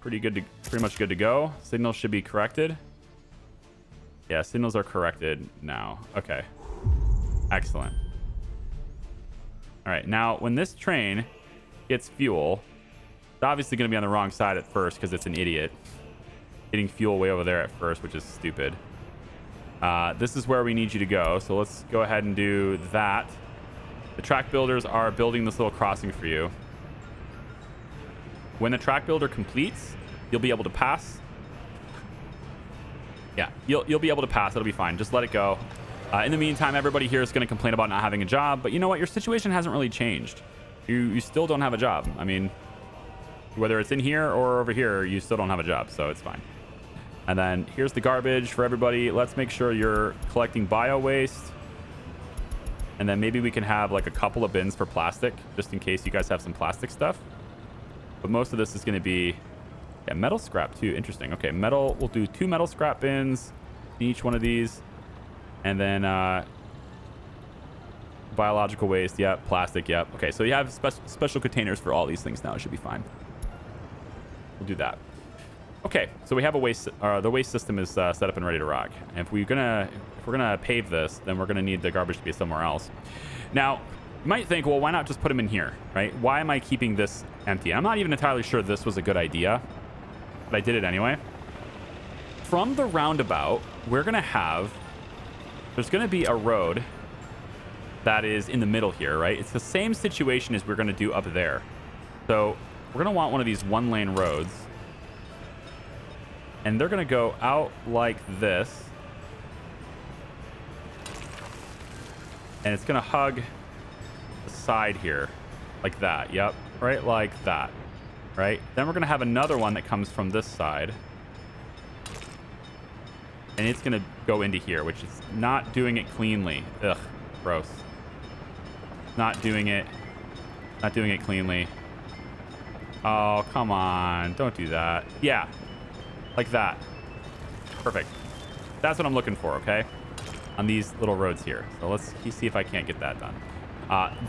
pretty much good to go. Signals should be corrected. Yeah, signals are corrected now. Okay. Excellent. All right, now when this train gets fuel, it's obviously going to be on the wrong side at first because it's an idiot. Getting fuel way over there at first, which is stupid. This is where we need you to go, so let's go ahead and do that. The track builders are building this little crossing for you. When the track builder completes, you'll be able to pass. Yeah, you'll be able to pass. It'll be fine. Just let it go. In the meantime, everybody here is going to complain about not having a job, but you know what? Your situation hasn't really changed. You still don't have a job. I mean, whether it's in here or over here, you still don't have a job, so it's fine. And then here's the garbage for everybody. Let's make sure you're collecting bio waste. And then maybe we can have like a couple of bins for plastic, just in case you guys have some plastic stuff. But most of this is going to be metal scrap too. Interesting. Okay, metal. We'll do 2 metal scrap bins in each one of these. And then biological waste. Yep. Plastic. Yep. Okay, so you have special containers for all these things now. It should be fine. We'll do that. Okay, so we have a waste. The waste system is set up and ready to rock. And if we're gonna pave this, then we're gonna need the garbage to be somewhere else. Now, you might think, well, why not just put them in here, right? Why am I keeping this empty? I'm not even entirely sure this was a good idea, but I did it anyway. From the roundabout, we're gonna have. There's gonna be a road that is in the middle here, right? It's the same situation as we're gonna do up there. So we're gonna want one of these 1-lane roads. And they're going to go out like this. And it's going to hug the side here. Like that. Yep. Right like that. Right? Then we're going to have another one that comes from this side. And it's going to go into here, which is not doing it cleanly. Ugh. Gross. Not doing it. Not doing it cleanly. Oh, come on. Don't do that. Yeah. Like that. Perfect. That's what I'm looking for, okay? On these little roads here. So let's see if I can't get that done.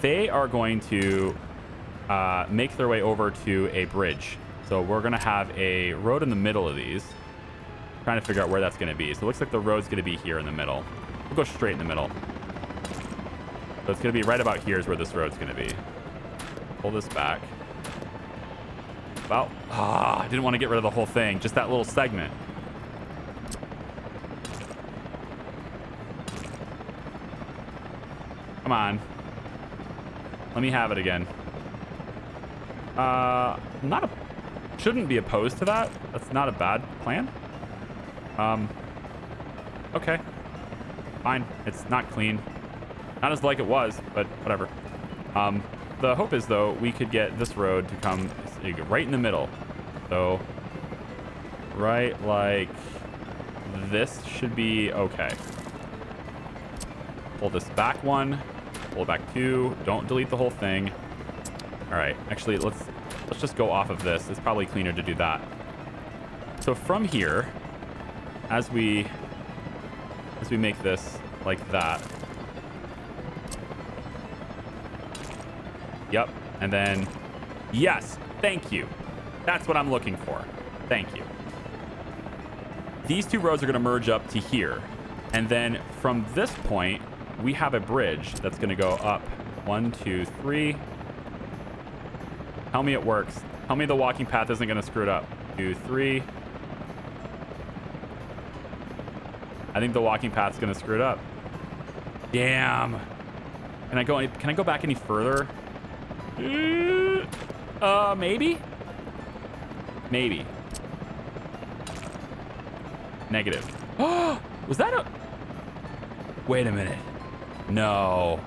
They are going to make their way over to a bridge. So we're going to have a road in the middle of these. Trying to figure out where that's going to be. So it looks like the road's going to be here in the middle. We'll go straight in the middle. So it's going to be right about here is where this road's going to be. Pull this back. Well, I didn't want to get rid of the whole thing. Just that little segment. Come on. Let me have it again. Shouldn't be opposed to that. That's not a bad plan. Okay. Fine. It's not clean. Not as like it was, but whatever. The hope is, though, we could get this road to come right in the middle. So, right like this should be okay. Pull this back 1. Pull it back 2. Don't delete the whole thing. All right. Actually, let's just go off of this. It's probably cleaner to do that. So from here, as we make this like that. Yep. And then, yes, thank you. That's what I'm looking for. Thank you. These 2 roads are going to merge up to here. And then from this point, we have a bridge that's going to go up 1, 2, 3. Tell me it works. Tell me the walking path isn't going to screw it up. 2, 3. I think the walking path's going to screw it up. Damn. Can I go back any further? Maybe? Maybe. Negative. Oh, was that a... Wait a minute. No.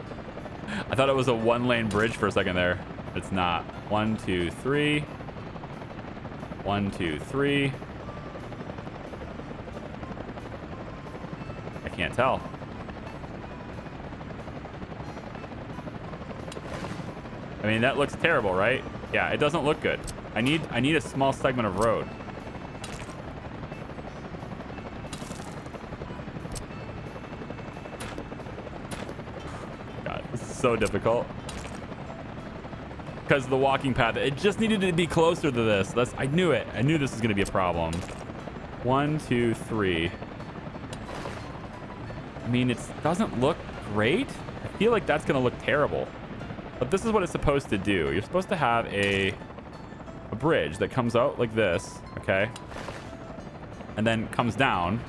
I thought it was a 1-lane bridge for a second there. It's not. 1, 2, 3. 1, 2, 3. I can't tell. I mean, that looks terrible, right? Yeah, it doesn't look good. I need a small segment of road. God, this is so difficult. because of the walking path. It just needed to be closer to this. I knew it. I knew this was going to be a problem. 1, 2, 3. I mean, it doesn't look great. I feel like that's going to look terrible. But this is what it's supposed to do. You're supposed to have a bridge that comes out like this, okay? And then comes down,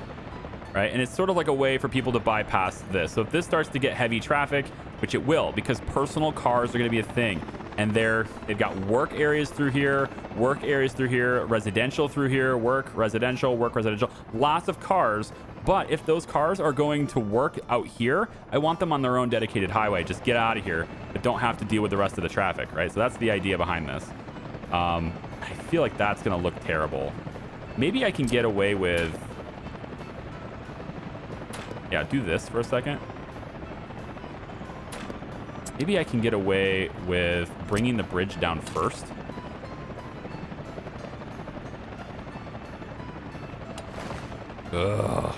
right? And it's sort of like a way for people to bypass this. So if this starts to get heavy traffic, which it will, because personal cars are going to be a thing. And they've got work areas through here, residential through here, work, residential, lots of cars. But if those cars are going to work out here, I want them on their own dedicated highway. Just get out of here, but don't have to deal with the rest of the traffic, right? So that's the idea behind this. I feel like that's going to look terrible. Maybe I can get away with... Yeah, do this for a second. Maybe I can get away with bringing the bridge down first. Ugh.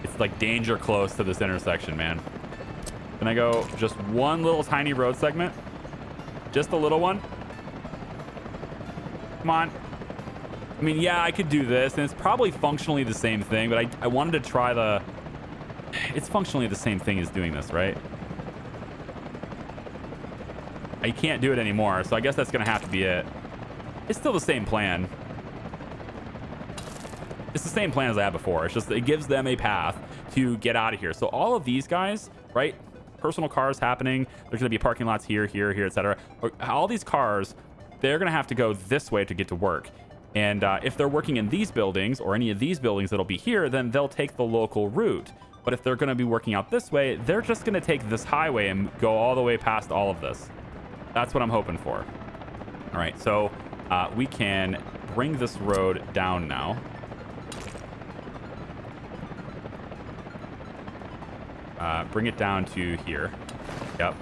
It's like danger close to this intersection, man. Can I go just one little tiny road segment? Just a little one? Come on. I mean, yeah, I could do this, and it's probably functionally the same thing, but I wanted to try the... It's functionally the same thing as doing this, right? I can't do it anymore, so I guess that's going to have to be it. It's still the same plan. It's the same plan as I had before. It's just it gives them a path to get out of here. So all of these guys, right? Personal cars happening. There's going to be parking lots here, etc. All these cars, they're going to have to go this way to get to work. And if they're working in these buildings or any of these buildings that'll be here, then they'll take the local route. But if they're going to be working out this way, they're just going to take this highway and go all the way past all of this. That's what I'm hoping for. All right, so we can bring this road down now. Bring it down to here. Yep.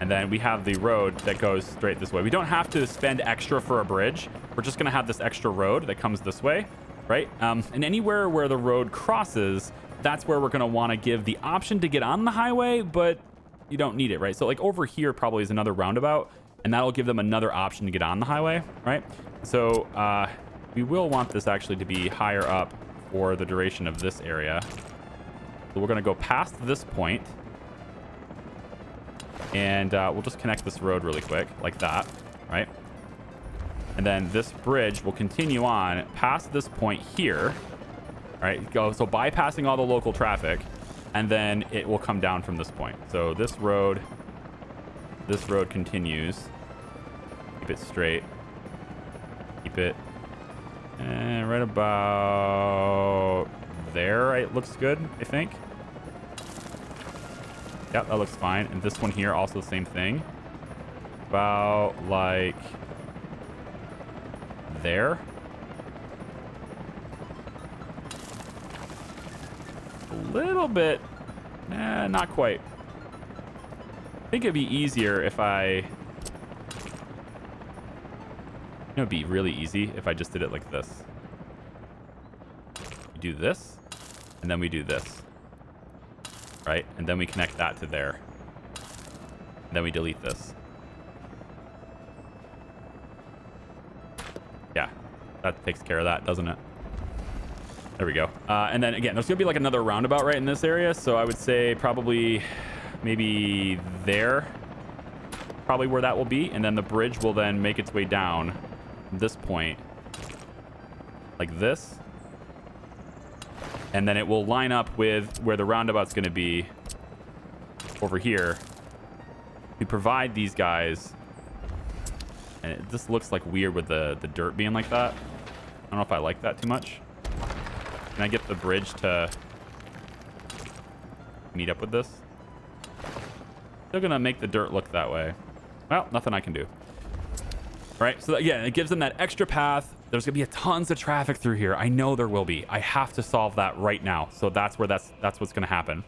And then we have the road that goes straight this way. We don't have to spend extra for a bridge. We're just going to have this extra road that comes this way, right? And anywhere where the road crosses, that's where we're going to want to give the option to get on the highway, but you don't need it, right? So like over here probably is another roundabout, and that'll give them another option to get on the highway, right? So we will want this actually to be higher up for the duration of this area. So we're going to go past this point, and we'll just connect this road really quick, like that, right? And then this bridge will continue on past this point here, all right? So bypassing all the local traffic, and then it will come down from this point. So this road continues. Keep it straight. Keep it right about there. Right, looks good, I think. Yep, that looks fine. And this one here, also the same thing. About like there. A little bit. Not quite. I think it'd be easier if it would be really easy if I just did it like this. We do this, and then we do this. Right? And then we connect that to there. And then we delete this. Yeah, that takes care of that, doesn't it? There we go. And then again, there's gonna be like another roundabout right in this area. So I would say probably maybe there, probably where that will be. And then the bridge will then make its way down from this point like this. And then it will line up with where the roundabout's going to be over here to provide these guys. And it just looks like weird with the dirt being like that. I don't know if I like that too much. Can I get the bridge to meet up with this? Still going to make the dirt look that way. Well, nothing I can do. All right, so again, it gives them that extra path. There's gonna be tons of traffic through here. I know there will be. I have to solve that right now. So that's what's gonna happen.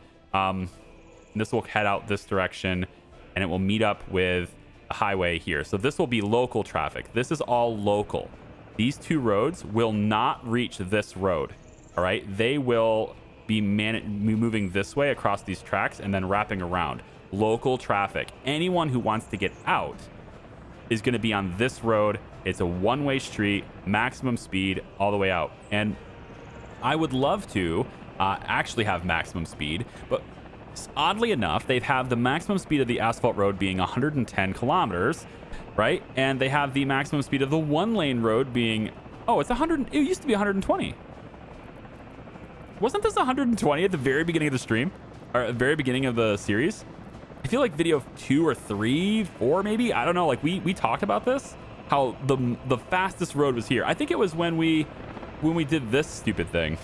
This will head out this direction, and it will meet up with a highway here. So this will be local traffic. This is all local. These two roads will not reach this road. All right, they will be moving this way across these tracks and then wrapping around. Local traffic. Anyone who wants to get out is going to be on this road. It's a one-way street, maximum speed all the way out. And I would love to actually have maximum speed, but oddly enough, they have the maximum speed of the asphalt road being 110 kilometers, right? And they have the maximum speed of the one-lane road being, oh, it's 100. It used to be 120. Wasn't this 120 at the very beginning of the stream? Or at the very beginning of the series? I feel like video 2 or 3, 4 maybe. I don't know. Like we talked about this, how the fastest road was here. I think it was when we did this stupid thing.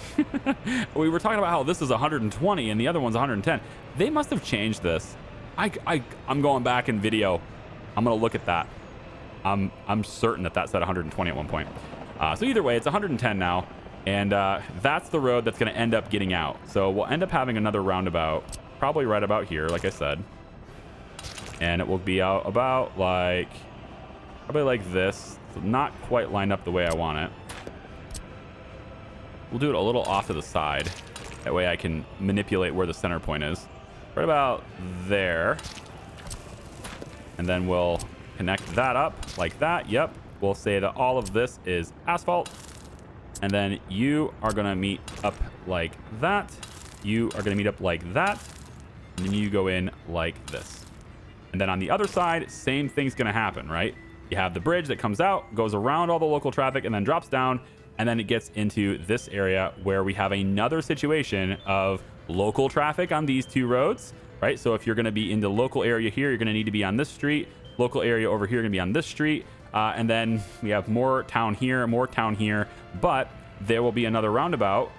We were talking about how this is 120 and the other one's 110. They must have changed this. I'm going back in video. I'm gonna look at that. I'm certain that said 120 at one point. So either way, it's 110 now, and that's the road that's gonna end up getting out. So we'll end up having another roundabout, probably right about here, like I said, and it will be out about like probably like this. So not quite lined up the way I want it. We'll do it a little off to the side. That way I can manipulate where the center point is. Right about there. And then we'll connect that up like that. Yep. We'll say that all of this is asphalt. And then you are going to meet up like that. You are going to meet up like that. And then you go in like this. And then on the other side, same thing's going to happen, right? You have the bridge that comes out, goes around all the local traffic, and then drops down. And then it gets into this area where we have another situation of local traffic on these two roads, right? So if you're going to be in the local area here, you're going to need to be on this street. Local area over here, going to be on this street. And then we have more town here, but there will be another roundabout.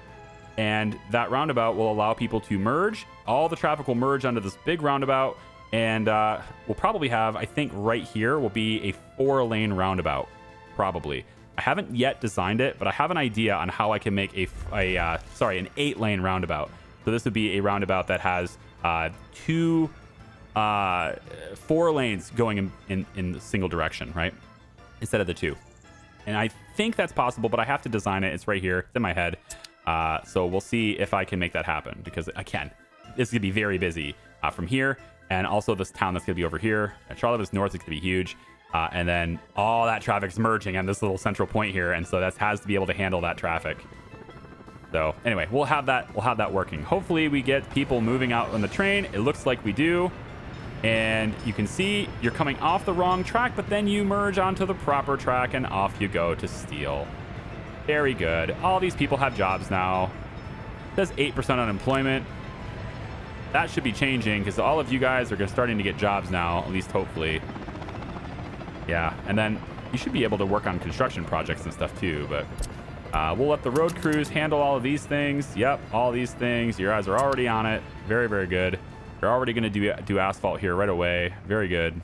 And that roundabout will allow people to merge. All the traffic will merge onto this big roundabout. And we'll probably have, I think right here will be a 4-lane roundabout, probably. I haven't yet designed it, but I have an idea on how I can make an 8-lane roundabout. So this would be a roundabout that has 4 lanes going in the single direction, right? Instead of the 2. And I think that's possible, but I have to design it. It's right here. It's in my head. So we'll see if I can make that happen, because I can. This is going to be very busy from here. And also this town that's going to be over here. Charlotte is north. It's going to be huge. And then all that traffic's merging on this little central point here, and so that has to be able to handle that traffic. So anyway, we'll have that working. Hopefully we get people moving out on the train. It looks like we do. And you can see you're coming off the wrong track, but then you merge onto the proper track and off you go to steal. Very good. All these people have jobs now. It says 8% unemployment. That should be changing because all of you guys are starting to get jobs now, at least hopefully. Yeah, and then you should be able to work on construction projects and stuff too, but we'll let the road crews handle all of these things. Yep, all these things. You guys are already on it. Very, very good. You're already going to do asphalt here right away. Very good.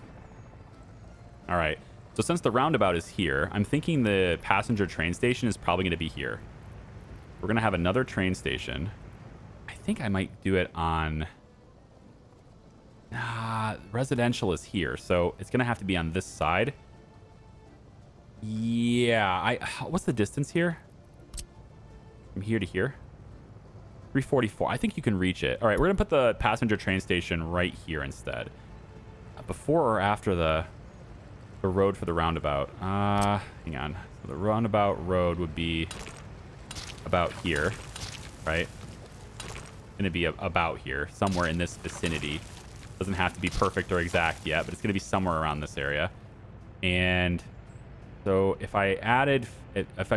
All right. So since the roundabout is here, I'm thinking the passenger train station is probably going to be here. We're going to have another train station. I think I might do it on... residential is here, so it's gonna have to be on this side. Yeah, what's the distance here? From here to here? 344. I think you can reach it. All right, we're gonna put the passenger train station right here instead. Before or after the road for the roundabout? Hang on. So the roundabout road would be about here, right? Gonna be about here, somewhere in this vicinity. Doesn't have to be perfect or exact yet, but it's going to be somewhere around this area. And so if I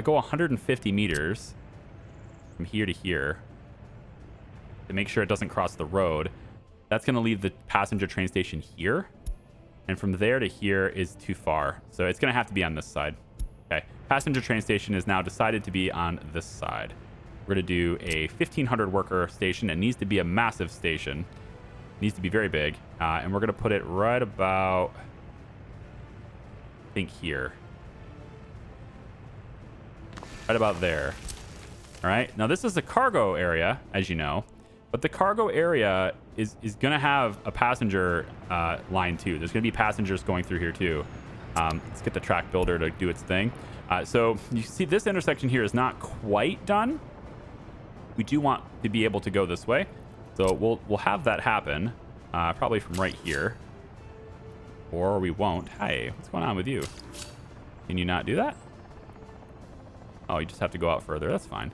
go 150 meters from here to here to make sure it doesn't cross the road, that's going to leave the passenger train station here. And from there to here is too far. So it's going to have to be on this side. Okay. Passenger train station is now decided to be on this side. We're going to do a 1,500 worker station. It needs to be a massive station. Needs to be very big, and we're gonna put it right about, I think here, right about there. All right, now this is a cargo area, as you know, but the cargo area is gonna have a passenger line too. There's gonna be passengers going through here too. Let's get the track builder to do its thing. So you see this intersection here is not quite done. We do want to be able to go this way. So we'll have that happen, probably from right here. Or we won't. Hey, what's going on with you? Can you not do that? Oh, you just have to go out further. That's fine.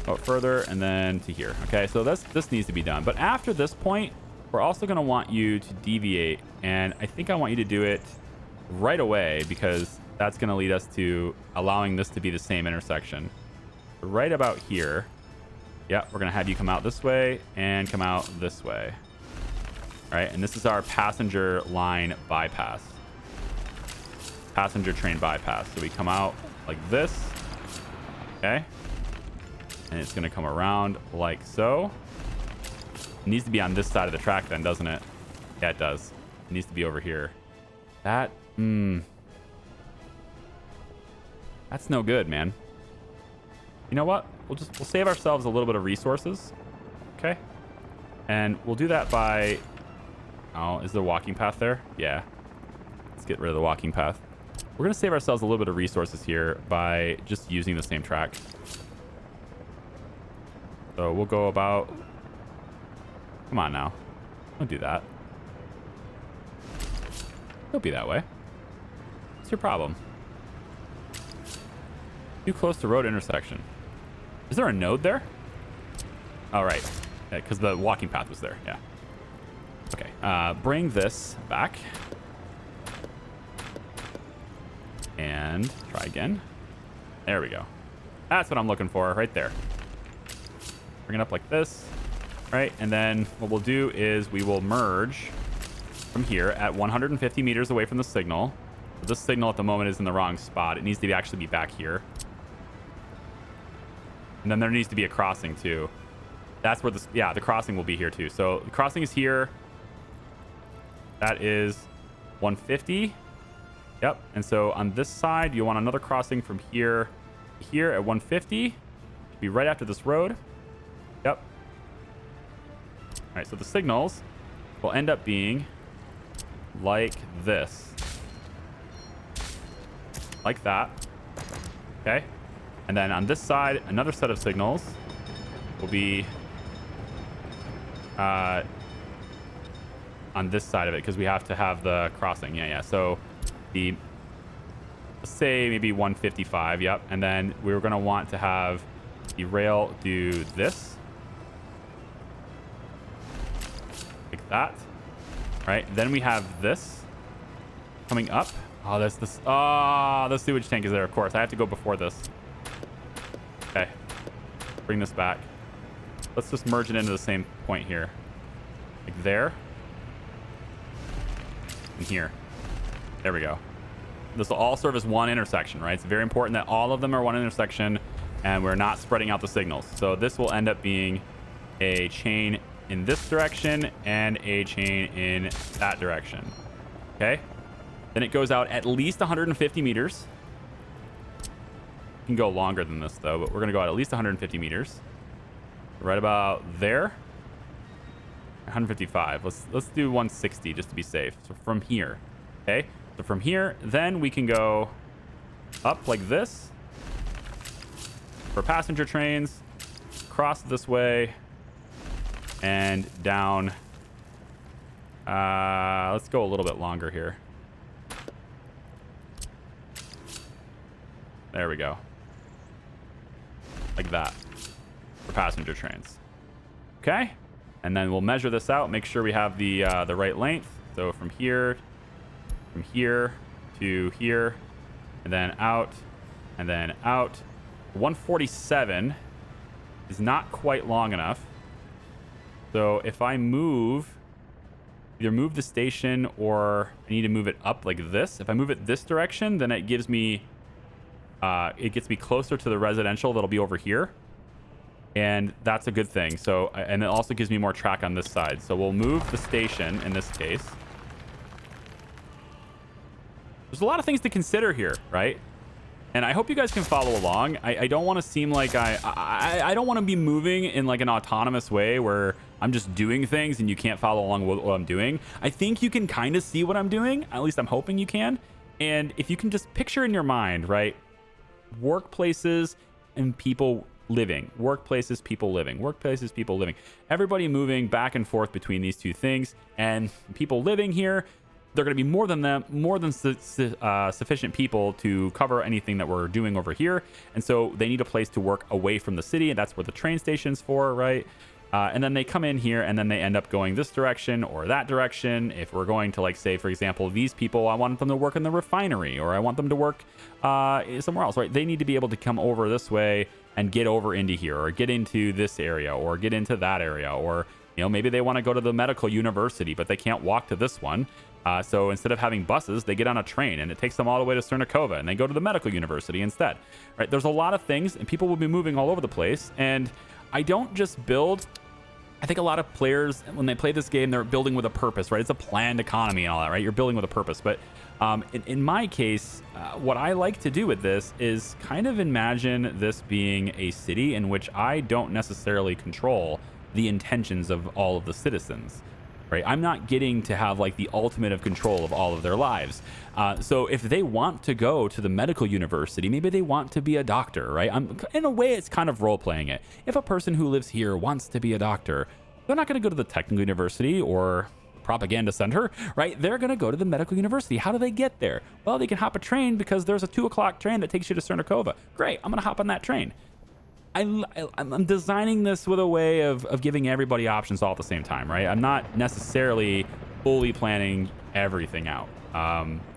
Go out further and then to here. Okay, so this needs to be done. But after this point, we're also going to want you to deviate. And I think I want you to do it right away because that's going to lead us to allowing this to be the same intersection. Right about here. Yep, we're going to have you come out this way and come out this way. All right, and this is our passenger line bypass. Passenger train bypass. So we come out like this. Okay. And it's going to come around like so. It needs to be on this side of the track then, doesn't it? Yeah, it does. It needs to be over here. That's no good, man. You know what? We'll save ourselves a little bit of resources. Okay. And we'll do that by... Oh, is there a walking path there? Yeah. Let's get rid of the walking path. We're going to save ourselves a little bit of resources here by just using the same track. So we'll go about... Come on now. Don't do that. Don't be that way. What's your problem? Too close to road intersection. Is there a node there? Oh, right. Because the walking path was there. Yeah. Okay. Bring this back. And try again. There we go. That's what I'm looking for right there. Bring it up like this. Right. And then what we'll do is we will merge from here at 150 meters away from the signal. This signal at the moment is in the wrong spot. It needs to actually be back here. And then there needs to be a crossing too. That's where the crossing will be here too. So the crossing is here. That is 150. Yep. And so on this side, you want another crossing from here to here at 150. Be right after this road. Yep. All right. So the signals will end up being like this. Like that. Okay. And then on this side, another set of signals will be on this side of it because we have to have the crossing. Yeah. So let's say maybe 155. Yep. And then we're going to want to have the rail do this. Like that. Right. Then we have this coming up. Oh, there's this. Oh, the sewage tank is there, of course. I have to go before this. Okay. Bring this back. Let's just merge it into the same point here. Like there. And here. There we go. This will all serve as one intersection, right? It's very important that all of them are one intersection and we're not spreading out the signals. So this will end up being a chain in this direction and a chain in that direction. Okay. Then it goes out at least 150 meters. Can go longer than this though, but we're going to go out at least 150 meters. Right about there. 155. Let's do 160 just to be safe. So from here. Okay. So from here, then we can go up like this for passenger trains, cross this way, and down. Let's go a little bit longer here. There we go. Like that for passenger trains. Okay. And then we'll measure this out, make sure we have the right length. So from here to here, and then out, and then out. 147 is not quite long enough. So if I either move the station or I need to move it up like this. If I move it this direction, then it gives me, it gets me closer to the residential that'll be over here. And that's a good thing. So, and it also gives me more track on this side. So we'll move the station in this case. There's a lot of things to consider here, right? And I hope you guys can follow along. I don't want to seem like I don't want to be moving in like an autonomous way where I'm just doing things and you can't follow along with what I'm doing. I think you can kind of see what I'm doing. At least I'm hoping you can. And if you can just picture in your mind, right? Workplaces and people living. Workplaces, people living. Workplaces, people living. Everybody moving back and forth between these two things. And people living here, they're going to be more than sufficient people to cover anything that we're doing over here. And so they need a place to work away from the city, and that's where the train station's for, right? And then they come in here, and then they end up going this direction or that direction. If we're going to, like, say, for example, these people, I want them to work in the refinery, or I want them to work somewhere else, right? They need to be able to come over this way and get over into here, or get into this area, or get into that area, or, you know, maybe they want to go to the medical university, but they can't walk to this one. So instead of having buses, they get on a train, and it takes them all the way to Cernakova, and they go to the medical university instead, right? There's a lot of things, and people will be moving all over the place. And I don't just build. I think a lot of players, when they play this game, they're building with a purpose, right? It's a planned economy and all that, right? You're building with a purpose. But in my case, what I like to do with this is kind of imagine this being a city in which I don't necessarily control the intentions of all of the citizens, right? I'm not getting to have like the ultimate of control of all of their lives. So if they want to go to the medical university, maybe they want to be a doctor, right? In a way, it's kind of role-playing it. If a person who lives here wants to be a doctor, they're not going to go to the technical university or propaganda center, right? They're going to go to the medical university. How do they get there? Well, they can hop a train because there's a 2 o'clock train that takes you to Cernakova. Great, I'm going to hop on that train. I'm designing this with a way of giving everybody options all at the same time, right? I'm not necessarily fully planning everything out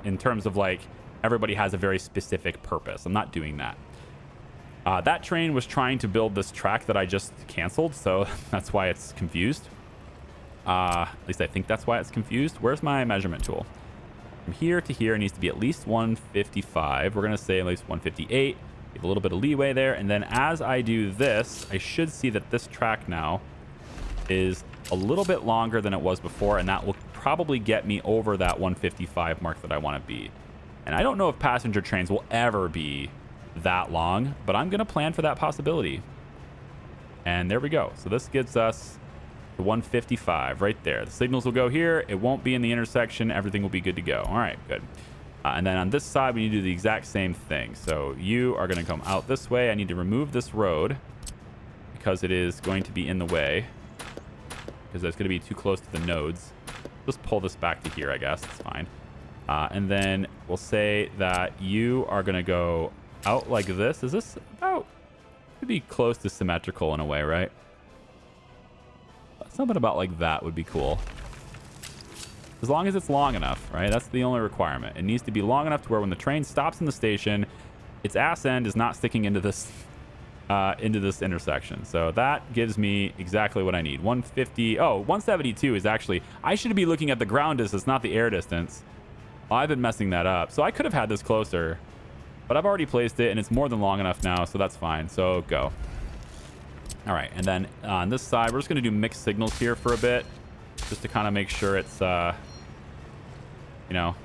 in terms of like everybody has a very specific purpose. I'm not doing that. That train was trying to build this track that I just canceled, so that's why it's confused. At least I think that's why it's confused. Where's my measurement tool? From here to here, it needs to be at least 155. We're going to say at least 158. Give a little bit of leeway there. And then as I do this, I should see that this track now is a little bit longer than it was before, and that will probably get me over that 155 mark that I want to be. And I don't know if passenger trains will ever be that long, but I'm going to plan for that possibility. And there we go. So this gets us to 155 right there. The signals will go here. It won't be in the intersection. Everything will be good to go. All right, good. And then on this side, we need to do the exact same thing. So you are going to come out this way. I need to remove this road because it is going to be in the way, because it's going to be too close to the nodes. Just pull this back to here, I guess. It's fine. And then we'll say that you are going to go out like this. Is this about to be close to symmetrical in a way, right? Something about like that would be cool. As long as it's long enough, right? That's the only requirement. It needs to be long enough to where when the train stops in the station, its ass end is not sticking into this intersection. So that gives me exactly what I need. 150. Oh, 172 is actually, I should be looking at the ground distance, not the air distance. I've been messing that up. So I could have had this closer, but I've already placed it and it's more than long enough now. So that's fine. So go. All right. And then on this side, we're just going to do mixed signals here for a bit, just to kind of make sure it's, you know,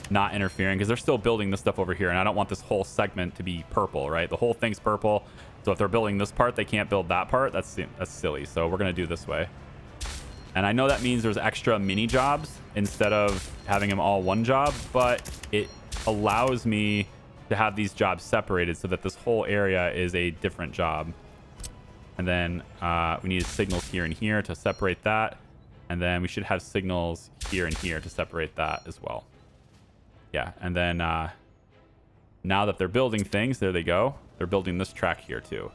not interfering, because they're still building this stuff over here, and I don't want this whole segment to be purple, right? The whole thing's purple, so if they're building this part, they can't build that part. That's silly. So we're going to do this way. And I know that means there's extra mini jobs instead of having them all one job, but it allows me to have these jobs separated so that this whole area is a different job. And then we need signals here and here to separate that. And then we should have signals here and here to separate that as well. Yeah, and then now that they're building things, there they go. They're building this track here too.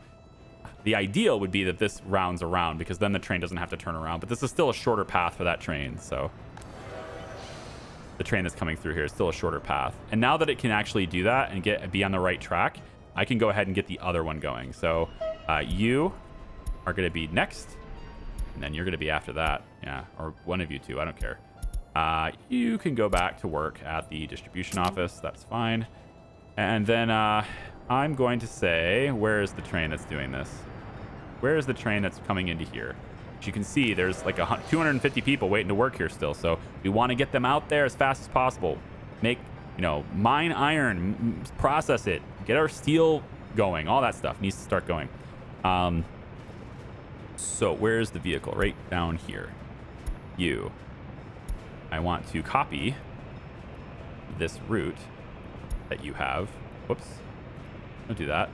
The ideal would be that this rounds around, because then the train doesn't have to turn around. But this is still a shorter path for that train, so the train that's coming through here is still a shorter path. And now that it can actually do that and be on the right track, I can go ahead and get the other one going. So you are going to be next, and then you're going to be after that. Yeah, or one of you two, I don't care. You can go back to work at the distribution office. That's fine. And then I'm going to say, where is the train that's doing this? Where is the train that's coming into here? As you can see, there's like 250 people waiting to work here still. So we want to get them out there as fast as possible. Make, you know, mine iron, process it, get our steel going. All that stuff needs to start going. So where's the vehicle? Right down here. You. I want to copy this route that you have. Whoops. Don't do that.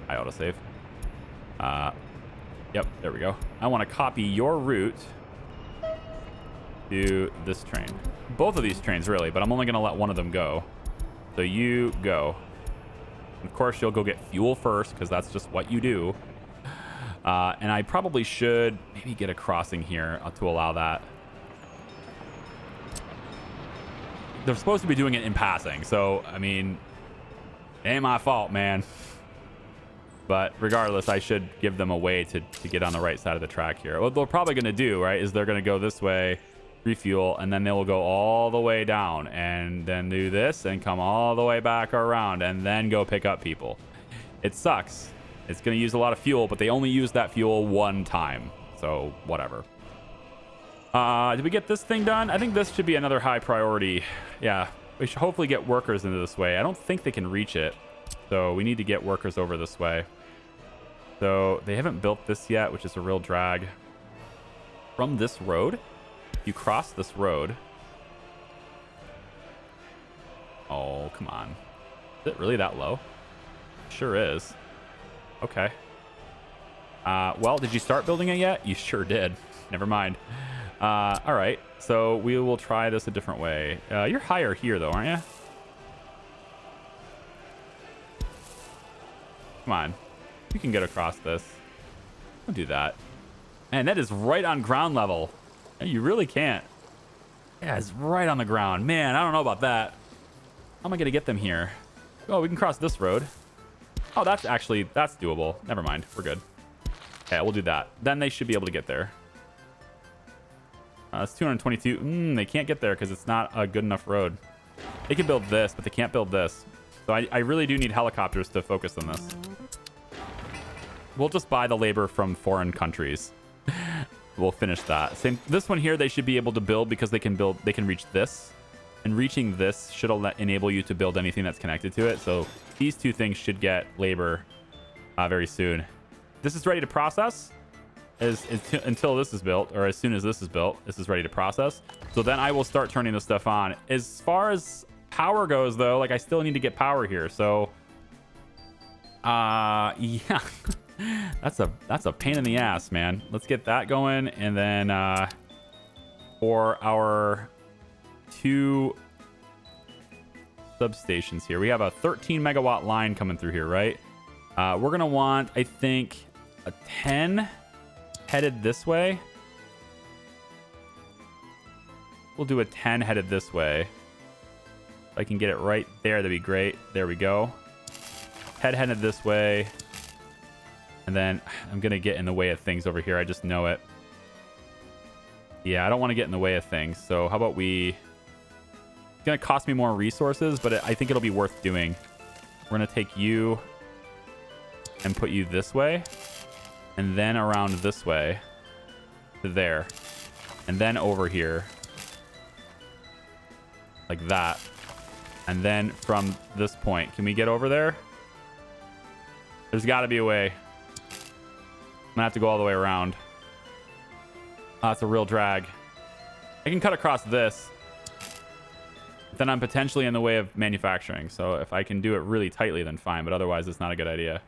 I autosave. Yep, there we go. I want to copy your route to this train. Both of these trains, really, but I'm only going to let one of them go. So you go. Of course, you'll go get fuel first because that's just what you do. And I probably should maybe get a crossing here to allow that. They're supposed to be doing it in passing. So, I mean, it ain't my fault, man. But regardless, I should give them a way to get on the right side of the track here. What they're probably going to do, right, is they're going to go this way, refuel, and then they will go all the way down and then do this and come all the way back around and then go pick up people. It sucks. It's going to use a lot of fuel, but they only use that fuel one time. So, whatever. Did we get this thing done? I think this should be another high priority. Yeah, we should hopefully get workers into this way. I don't think they can reach it. So we need to get workers over this way. So they haven't built this yet, which is a real drag. From this road, you cross this road. Oh, come on. Is it really that low? Sure is. Okay. Well, did you start building it yet? You sure did. Never mind. All right. So we will try this a different way. You're higher here, though, aren't you? Come on. You can get across this. Don't do that. Man, that is right on ground level. You really can't. Yeah, it's right on the ground. Man, I don't know about that. How am I going to get them here? Oh, we can cross this road. Oh, that's doable. Never mind. We're good. Okay, we'll do that. Then they should be able to get there. It's 222. They can't get there because it's not a good enough road. They can build this, but they can't build this. So I really do need helicopters to focus on this. We'll just buy the labor from foreign countries. We'll finish that. Same. This one here, they should be able to build because they can reach this. And reaching this should enable you to build anything that's connected to it. So these two things should get labor very soon. This is ready to process until this is built, or as soon as this is built, this is ready to process. So then I will start turning this stuff on. As far as power goes, though, like I still need to get power here. So, yeah, that's a pain in the ass, man. Let's get that going, and then for our 2 substations here, we have a 13 megawatt line coming through here, right? We're gonna want, I think, a 10 headed this way. We'll do a 10 headed this way. If I can get it right there, that'd be great. There we go. Headed this way. And then I'm going to get in the way of things over here. I just know it. Yeah, I don't want to get in the way of things. So how about it's going to cost me more resources, but I think it'll be worth doing. We're going to take you and put you this way. And then around this way to there. And then over here. Like that. And then from this point, can we get over there? There's got to be a way. I'm gonna have to go all the way around. That's a real drag. I can cut across this. Then I'm potentially in the way of manufacturing. So if I can do it really tightly, then fine. But otherwise, it's not a good idea.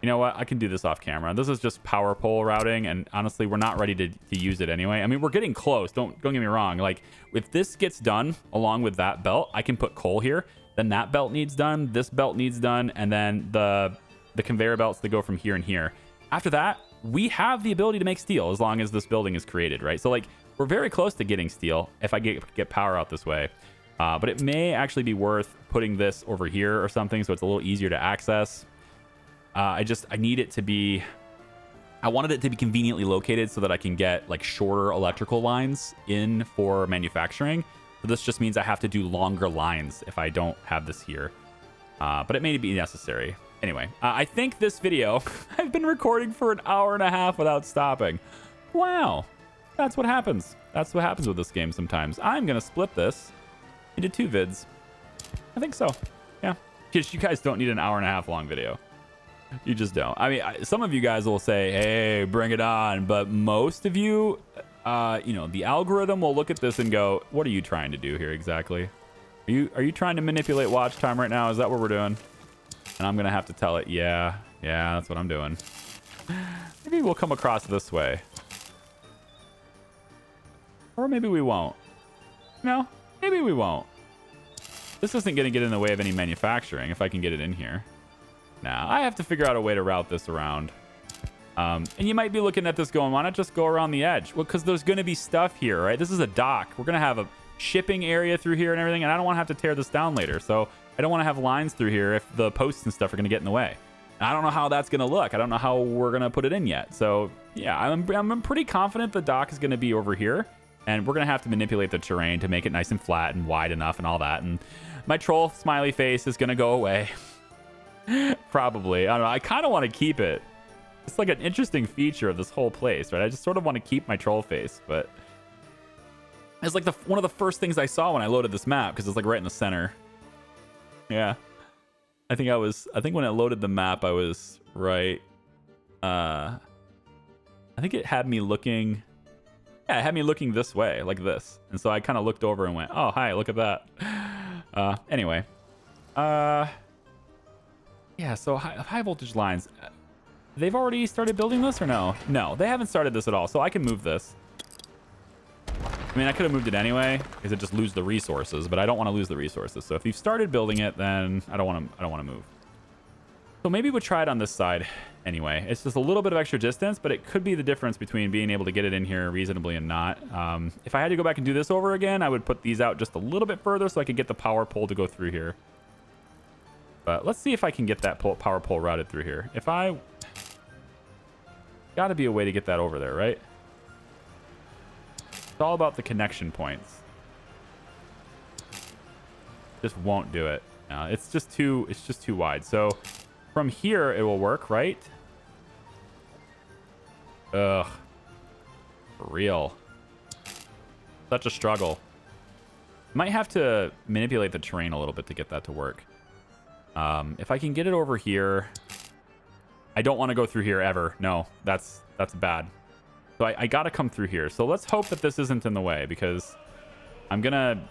You know what? I can do this off camera. This is just power pole routing, and honestly, we're not ready to use it anyway. I mean, we're getting close. Don't get me wrong. Like, if this gets done along with that belt, I can put coal here. Then that belt needs done. This belt needs done, and then the conveyor belts that go from here and here. After that, we have the ability to make steel as long as this building is created, right? So, like, we're very close to getting steel if I get power out this way. But it may actually be worth putting this over here or something so it's a little easier to access. I need it to be, I wanted it to be conveniently located so that I can get like shorter electrical lines in for manufacturing. So this just means I have to do longer lines if I don't have this here. But it may be necessary. Anyway, I think this video, I've been recording for an hour and a half without stopping. Wow. That's what happens. That's what happens with this game sometimes. I'm going to split this into 2 vids. I think so. Yeah. Because you guys don't need an hour and a half long video. You just don't. I mean, some of you guys will say, hey, bring it on. But most of you, the algorithm will look at this and go, what are you trying to do here exactly? Are you trying to manipulate watch time right now? Is that what we're doing? And I'm going to have to tell it, yeah, that's what I'm doing. Maybe we'll come across this way. Or maybe we won't. No, maybe we won't. This isn't going to get in the way of any manufacturing if I can get it in here. Now, I have to figure out a way to route this around. And you might be looking at this going, why not just go around the edge? Well, because there's going to be stuff here, right? This is a dock. We're going to have a shipping area through here and everything, and I don't want to have to tear this down later. So I don't want to have lines through here if the posts and stuff are going to get in the way. And I don't know how that's going to look. I don't know how we're going to put it in yet. So yeah, I'm pretty confident the dock is going to be over here, and we're going to have to manipulate the terrain to make it nice and flat and wide enough and all that. And my troll smiley face is going to go away. Probably. I don't know. I kind of want to keep it. It's like an interesting feature of this whole place, right? I just sort of want to keep my troll face, but it's like one of the first things I saw when I loaded this map, because it's like right in the center. Yeah. I think when it loaded the map, I was right. I think it had me looking. Yeah, it had me looking this way, like this. And so I kind of looked over and went, oh, hi, look at that. Anyway. Yeah, so high voltage lines. They've already started building this or no? No, they haven't started this at all. So I can move this. I mean, I could have moved it anyway because it just lose the resources, but I don't want to lose the resources. So if you've started building it, then I don't want to move. So maybe we'll try it on this side anyway. It's just a little bit of extra distance, but it could be the difference between being able to get it in here reasonably and not. If I had to go back and do this over again, I would put these out just a little bit further so I could get the power pole to go through here. But let's see if I can get that power pole routed through here. Got to be a way to get that over there, right? It's all about the connection points. Just won't do it. It's just too wide. So from here it will work, right? Ugh. For real. Such a struggle. Might have to manipulate the terrain a little bit to get that to work. If I can get it over here, I don't want to go through here ever. No, that's bad. So I got to come through here. So let's hope that this isn't in the way, because I'm gonna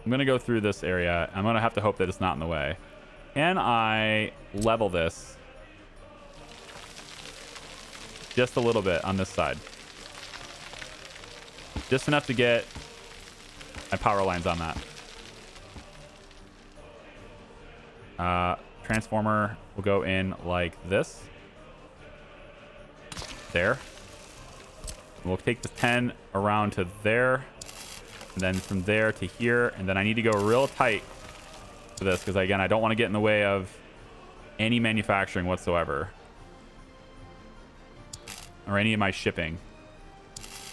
go through this area. I'm gonna have to hope that it's not in the way. Can I level this just a little bit on this side? Just enough to get my power lines on that. Transformer will go in like this. There. We'll take the 10 around to there. And then from there to here. And then I need to go real tight for this, because again, I don't want to get in the way of any manufacturing whatsoever. Or any of my shipping.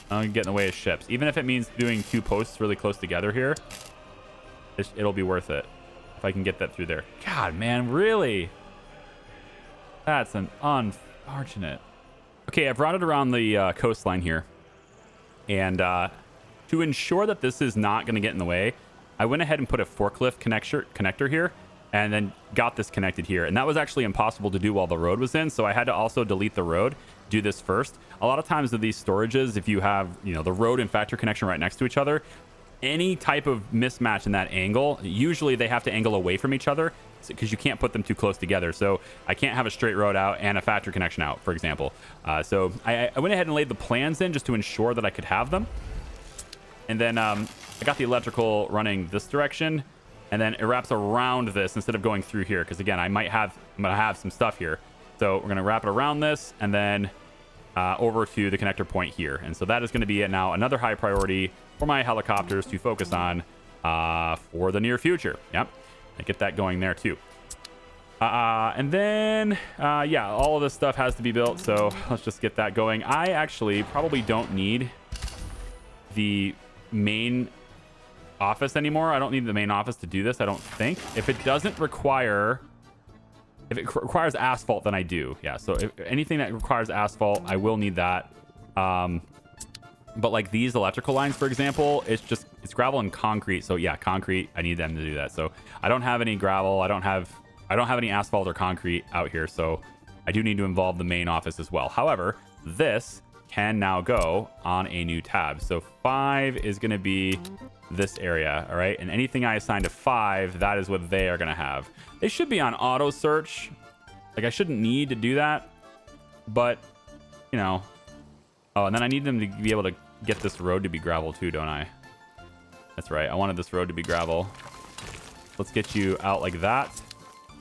I don't get in the way of ships. Even if it means doing 2 posts really close together here, it'll be worth it. If I can get that through there. God, man, really? That's an unfortunate. Okay, I've routed around the coastline here. And to ensure that this is not going to get in the way, I went ahead and put a forklift connector here, and then got this connected here. And that was actually impossible to do while the road was in, so I had to also delete the road, do this first. A lot of times with these storages, if you have, the road and factory connection right next to each other, any type of mismatch in that angle, usually they have to angle away from each other, because you can't put them too close together. So I can't have a straight road out and a factory connection out, for example. So I went ahead and laid the plans in just to ensure that I could have them. And then I got the electrical running this direction, and then it wraps around this instead of going through here, because again, I'm gonna have some stuff here. So we're gonna wrap it around this, and then over to the connector point here. And so that is going to be now another high priority for my helicopters to focus on for the near future. Yep, I get that going there too. And then yeah, all of this stuff has to be built, so let's just get that going. I actually probably don't need the main office anymore. I don't need the main office to do this, I don't think. If it requires asphalt, then I do. Yeah, so if anything that requires asphalt, I will need that. But like these electrical lines, for example, it's gravel and concrete. So yeah, concrete, I need them to do that. So I don't have any gravel. I don't have any asphalt or concrete out here. So I do need to involve the main office as well. However, this can now go on a new tab. So 5 is going to be this area. All right. And anything I assign to 5, that is what they are going to have. They should be on auto search. Like I shouldn't need to do that, but oh, and then I need them to be able to get this road to be gravel too, don't I? That's right. I wanted this road to be gravel. Let's get you out like that.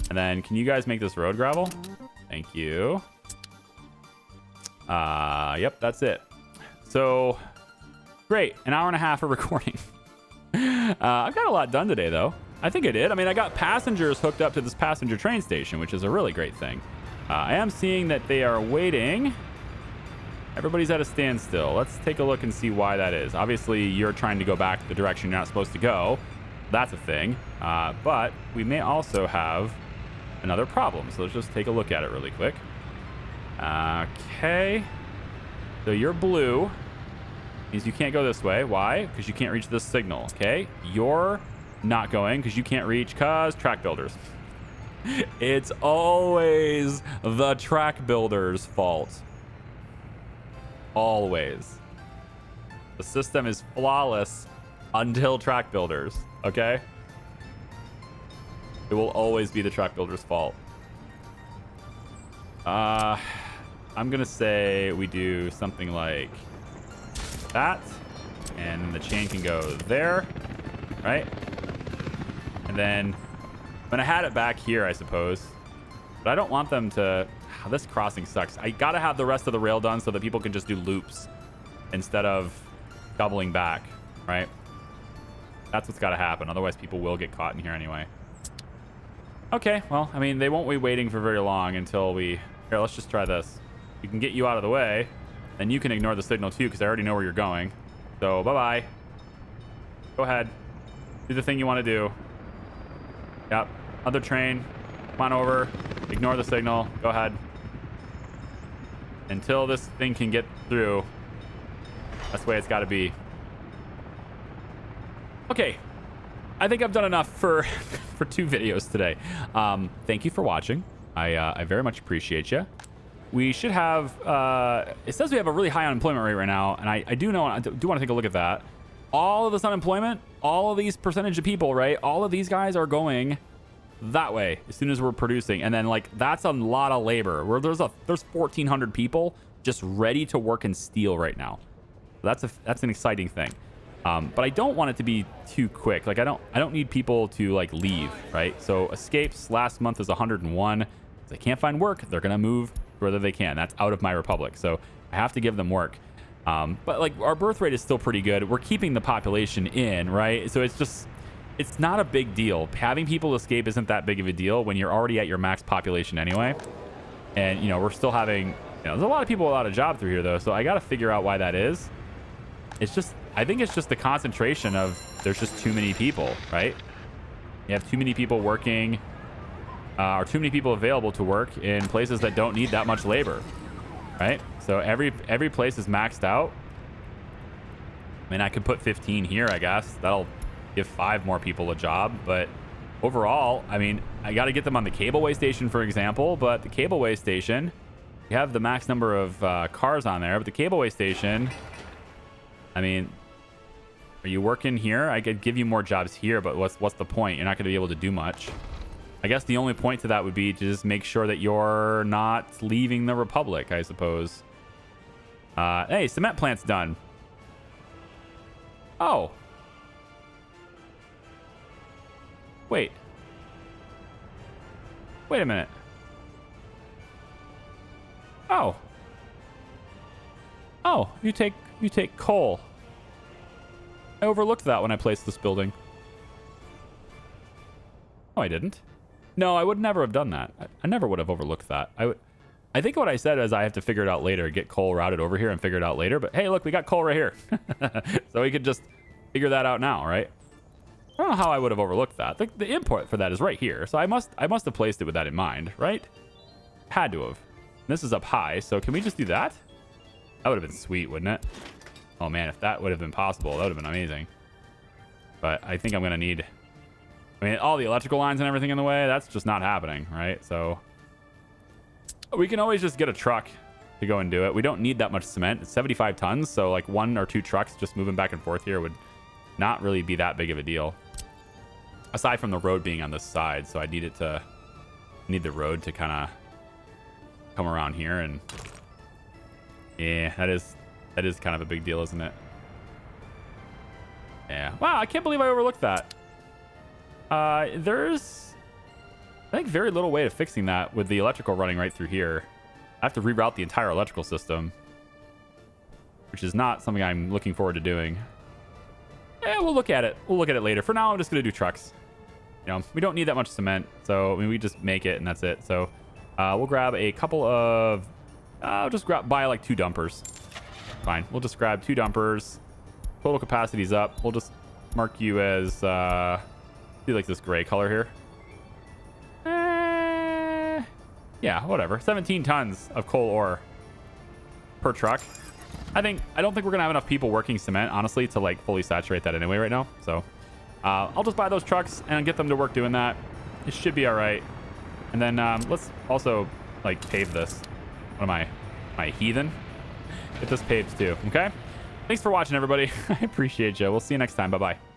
And then can you guys make this road gravel? Thank you. Yep, that's it. So great. An hour and a half of recording. I've got a lot done today, though. I think I did. I mean, I got passengers hooked up to this passenger train station, which is a really great thing. I am seeing that they are waiting. Everybody's at a standstill. Let's take a look and see why that is. Obviously, you're trying to go back the direction you're not supposed to go. That's a thing. But we may also have another problem. So let's just take a look at it really quick. Okay. So you're blue. Means you can't go this way. Why? Because you can't reach this signal. Okay. You're not going because you can't reach because track builders. It's always the track builders' fault. Always. The system is flawless until track builders. Okay. It will always be the track builders' fault. I'm gonna say we do something like that, and the chain can go there, right? And then I'm gonna have it back here, I suppose, but I don't want them to. Oh, this crossing sucks. I gotta have the rest of the rail done so that people can just do loops instead of doubling back, right? That's what's gotta happen. Otherwise, people will get caught in here anyway. Okay, well, I mean, they won't be waiting for very long until we. Here, let's just try this. We can get you out of the way, and you can ignore the signal too, because I already know where you're going. So, bye-bye. Go ahead. Do the thing you want to do. Yep. Other train. Come on over. Ignore the signal. Go ahead. Until this thing can get through. That's the way it's got to be. Okay. I think I've done enough for 2 videos today. Thank you for watching. I very much appreciate you. We should have, it says we have a really high unemployment rate right now, and I do want to take a look at that. All of this unemployment, all of these percentage of people, right? All of these guys are going that way as soon as we're producing. And then, like, that's a lot of labor. Where there's 1,400 people just ready to work in steel right now. That's an exciting thing. But I don't want it to be too quick. Like, I don't need people to, like, leave, right? So escapes last month is 101. If they can't find work, they're gonna move whether they can. That's out of my republic, so I have to give them work. But like, our birth rate is still pretty good. We're keeping the population in, right? So it's not a big deal. Having people escape isn't that big of a deal when you're already at your max population anyway. And you know, we're still having, there's a lot of people without a job through here though, so I got to figure out why that is. I think it's just the concentration of there's just too many people, right? You have too many people working, or too many people available to work in places that don't need that much labor, right? So every place is maxed out. I mean, I could put 15 here, I guess. That'll give 5 more people a job. But overall, I mean, I got to get them on the cableway station, for example. But the cableway station, you have the max number of cars on there. But the cableway station, I mean, are you working here? I could give you more jobs here, but what's the point? You're not going to be able to do much. I guess the only point to that would be to just make sure that you're not leaving the Republic, I suppose. Hey, cement plant's done. Oh. Wait. Wait a minute. Oh. Oh, you take coal. I overlooked that when I placed this building. Oh, I didn't. No, I would never have done that. I never would have overlooked that. I think what I said is I have to figure it out later, get coal routed over here and figure it out later. But hey, look, we got coal right here. So we could just figure that out now, right? I don't know how I would have overlooked that. The input for that is right here. So I must have placed it with that in mind, right? Had to have. This is up high, so can we just do that? That would have been sweet, wouldn't it? Oh man, if that would have been possible, that would have been amazing. But I think I'm gonna need, I mean, all the electrical lines and everything in the way, that's just not happening, right? So we can always just get a truck to go and do it. We don't need that much cement. It's 75 tons, so like 1 or 2 trucks just moving back and forth here would not really be that big of a deal. Aside from the road being on this side, so I need the road to kind of come around here, and yeah, that is kind of a big deal, isn't it? Yeah. Wow, I can't believe I overlooked that. There's, I think, very little way of fixing that with the electrical running right through here. I have to reroute the entire electrical system, which is not something I'm looking forward to doing. Yeah, we'll look at it. We'll look at it later. For now, I'm just going to do trucks. You know, we don't need that much cement, so I mean, we just make it and that's it. So we'll grab a couple of, I'll just buy like 2 dumpers. Fine. We'll just grab 2 dumpers. Total capacity's up. We'll just mark you as, do like this gray color here. Yeah, whatever. 17 tons of coal ore per truck. I don't think we're gonna have enough people working cement, honestly, to like fully saturate that anyway right now. So I'll just buy those trucks and get them to work doing that. It should be all right. And then let's also like pave this. What am I a heathen? Get this paved too. Okay. Thanks for watching, everybody. I appreciate you. We'll see you next time. Bye bye.